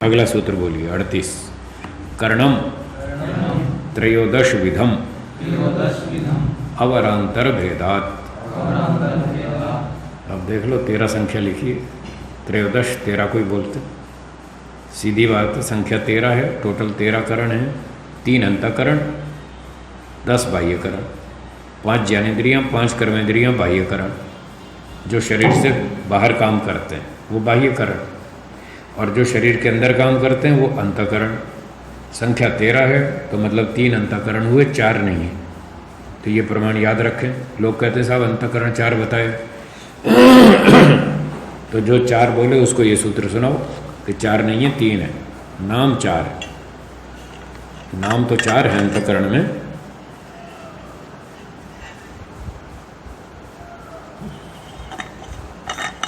अगला सूत्र बोलिए 38। कर्णम त्रयोदश विधम अवरांतर भेदात। अब देख लो 13 संख्या लिखिए। त्रयोदश 13 कोई बोलते, सीधी बात है, संख्या 13 है, टोटल 13 करण है। 3 अंतःकरण, 10 बाह्यकरण, 5 ज्ञानेंद्रियाँ, 5 कर्मेंद्रियाँ बाह्यकरण, जो शरीर से बाहर काम करते हैं वो बाह्यकरण, और जो शरीर के अंदर काम करते हैं वो अंतःकरण। संख्या 13 है तो मतलब 3 अंतःकरण हुए, 4 नहीं है। तो ये प्रमाण याद रखें। लोग कहते हैं साहब अंतःकरण 4 बताए, तो जो 4 बोले उसको ये सूत्र सुनाओ कि 4 नहीं है, 3 है। नाम 4 है, नाम तो 4 है अंतःकरण में।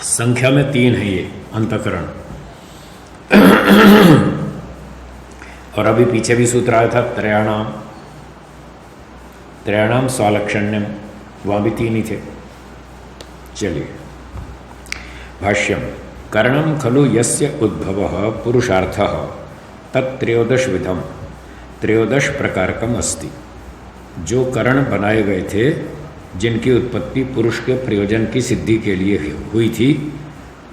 संख्या में 3 है ये अंतःकरण। और अभी पीछे भी सूत्र आया था त्रयाणाम स्वालक्षण्यम, वहाँ भी 3 ही थे। चलिए भाष्यम। कर्णम खलु यस्य उद्भवः पुरुषार्थः तत्त्रयोदश विधम, 13 प्रकारकम अस्ति। जो करण बनाए गए थे जिनकी उत्पत्ति पुरुष के प्रयोजन की सिद्धि के लिए हुई थी,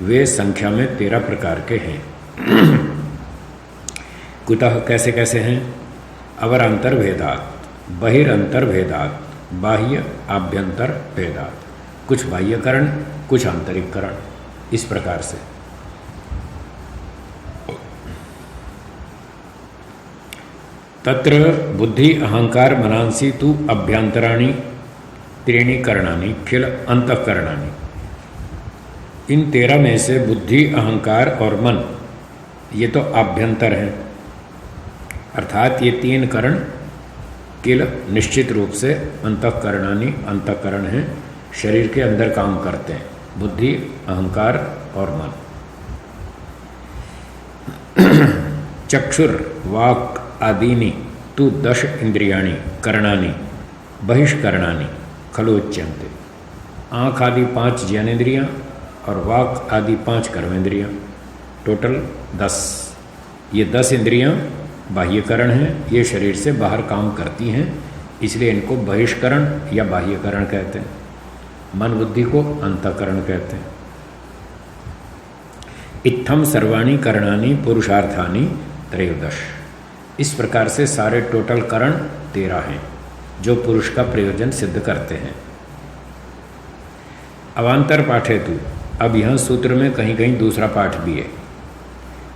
वे संख्या में 13 प्रकार के हैं। कुतः कैसे कैसे हैं? अवरांतर भेदात, बहिरंतर भेदात, बाह्य आभ्यंतर भेदात। कुछ बाह्यकरण, कुछ आंतरिक करण, इस प्रकार से। तत्र बुद्धि अहंकार मनांसी तु अभ्यंतराणि त्रीणि करणानि खिल अंतःकरणानि। इन 13 में से बुद्धि, अहंकार और मन ये तो आभ्यंतर हैं, अर्थात ये 3 करण किल निश्चित रूप से अंतःकरणानि अंतःकरण हैं, शरीर के अंदर काम करते हैं, बुद्धि, अहंकार और मन। चक्षुर वाक् आदीनि तु 10 इंद्रियाणि करणानि बहिष्करणानि खलु उच्यन्ते। आँख आदि 5 ज्ञानेंद्रियाँ और वाक् आदि 5 कर्मेंद्रियाँ, टोटल 10। ये 10 इंद्रियाँ बाह्यकरण हैं, ये शरीर से बाहर काम करती हैं, इसलिए इनको बहिष्करण या बाह्यकरण कहते हैं। मन बुद्धि को अंतःकरण कहते हैं। इत्थम सर्वाणि करणानि पुरुषार्थानि 13। इस प्रकार से सारे टोटल करण 13 हैं जो पुरुष का प्रयोजन सिद्ध करते हैं। अवांतर पाठ हेतु, अब यहाँ सूत्र में कहीं कहीं दूसरा पाठ भी है।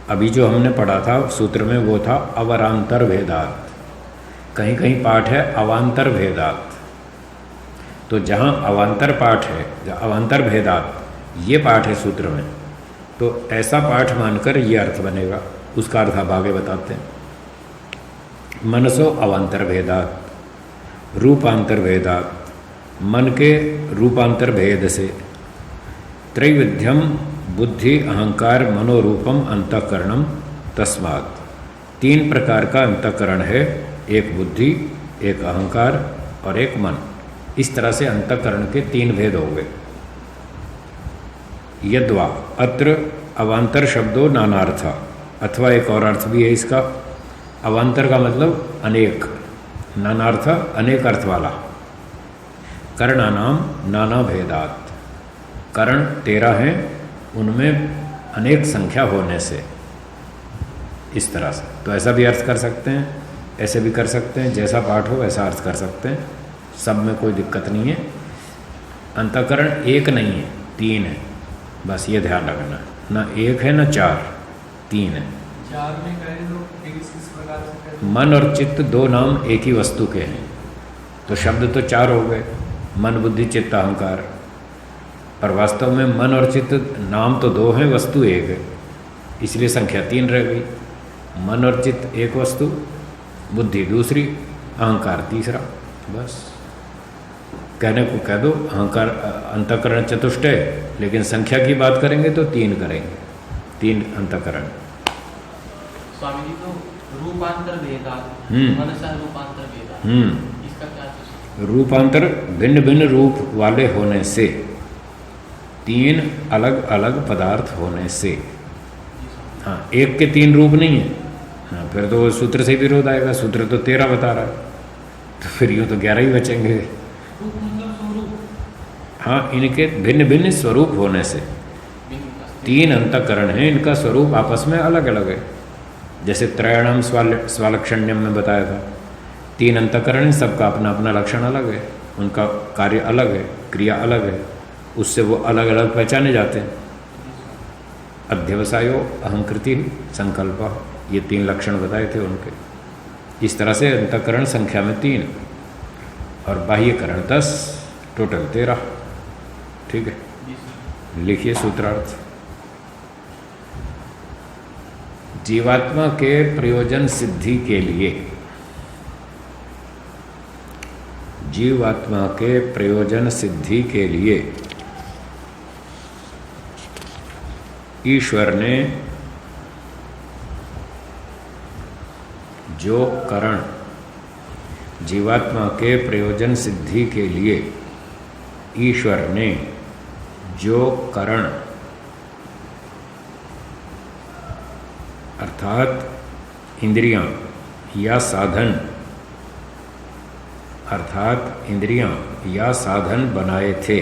अभी जो हमने पढ़ा था सूत्र में वो था अवरांतर भेदात, कहीं कहीं पाठ है अवांतर भेदात। तो जहाँ अवांतर पाठ है, अवांतर भेदात ये पाठ है सूत्र में, तो ऐसा पाठ मानकर ये अर्थ बनेगा। उसका अर्थ अब आगे बताते हैं। मनसो अवांतर भेदात, रूपांतर भेदात, मन के रूपांतर भेद से, त्रैविध्यम बुद्धि अहंकार मनोरूपम अंतःकरणम तस्मात्। 3 प्रकार का अंतःकरण है, एक बुद्धि, एक अहंकार और एक मन। इस तरह से अंतःकरण के 3 भेद हो गए। यद्वा अत्र अवांतर शब्दों नानार्थ, अथवा एक और अर्थ भी है इसका। अवांतर का मतलब अनेक, नानार्थ अनेक अर्थ वाला। करणानाम नाना भेदात, करण 13 हैं, उनमें अनेक संख्या होने से, इस तरह से। तो ऐसा भी अर्थ कर सकते हैं, ऐसे भी कर सकते हैं, जैसा पाठ हो वैसा अर्थ कर सकते हैं, सब में कोई दिक्कत नहीं है। अंतःकरण एक नहीं है, 3 है, बस ये ध्यान रखना। ना 1 है ना 4, 3 है। 4 में कहे तो किस प्रकार से कहे? मन और चित्त 2 नाम एक ही वस्तु के हैं, तो शब्द तो 4 हो गए, मन बुद्धि चित्त अहंकार। पर वास्तव में मन और चित्त नाम तो 2 हैं, वस्तु 1 है, इसलिए संख्या 3 रह गई। मन और चित्त एक वस्तु, बुद्धि दूसरी, अहंकार तीसरा। बस कहने को कह दो अहंकार अंतःकरण चतुष्टय, लेकिन संख्या की बात करेंगे तो 3 करेंगे, 3 अंतःकरण। स्वामी जी, तो रूपांतर भेदात, मनसा रूपांतर भेदात, इसका क्या? रूपांतर भिन्न भिन्न रूप वाले होने से, 3 अलग अलग पदार्थ होने से। हाँ, एक के 3 रूप नहीं है। हाँ, फिर तो सूत्र से विरोध आएगा। सूत्र तो 13 बता रहा है, तो फिर यूँ तो 11 ही बचेंगे। रूप मतलब स्वरूप। हाँ, इनके भिन्न भिन्न स्वरूप होने से 3 अंतःकरण हैं, इनका स्वरूप आपस में अलग अलग है। जैसे त्रयणम स्वालक्षण्यम में बताया था, 3 अंतःकरण, सबका अपना अपना लक्षण अलग है, उनका कार्य अलग है, क्रिया अलग है, उससे वो अलग अलग पहचाने जाते हैं। अध्यवसायो, अहंकृति, संकल्प, ये 3 लक्षण बताए थे उनके। इस तरह से अंतःकरण संख्या में 3 और बाह्यकरण 10, टोटल 13। ठीक है, लिखिए सूत्रार्थ। जीवात्मा के प्रयोजन सिद्धि के लिए, जीवात्मा के प्रयोजन सिद्धि के लिए ईश्वर ने जो करण, जीवात्मा के प्रयोजन सिद्धि के लिए ईश्वर ने जो करण अर्थात इंद्रियां या साधन, अर्थात इंद्रियां या साधन बनाए थे,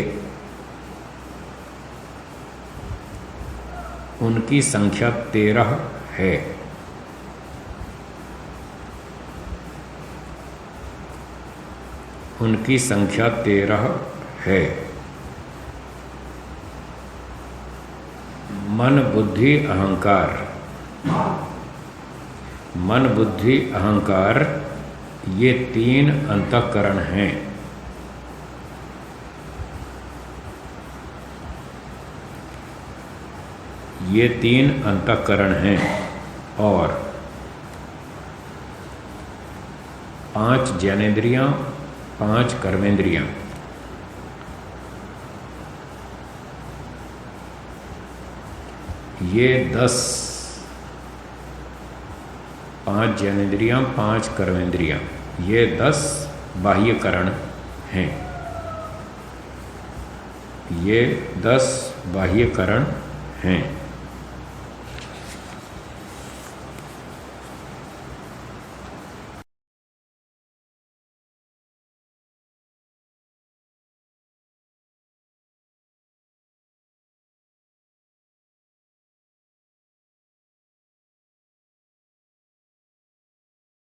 उनकी संख्या 13 है। उनकी संख्या 13 है। मन बुद्धि अहंकार, मन बुद्धि अहंकार, ये 3 अंतःकरण हैं। ये 3 अंतःकरण हैं और 5 ज्ञानेंद्रियां, 5 कर्मेंद्रियां। ये 10, 5 ज्ञानेंद्रियां, 5 कर्मेंद्रियां, ये 10 बाह्यकरण हैं। ये 10 बाह्यकरण हैं।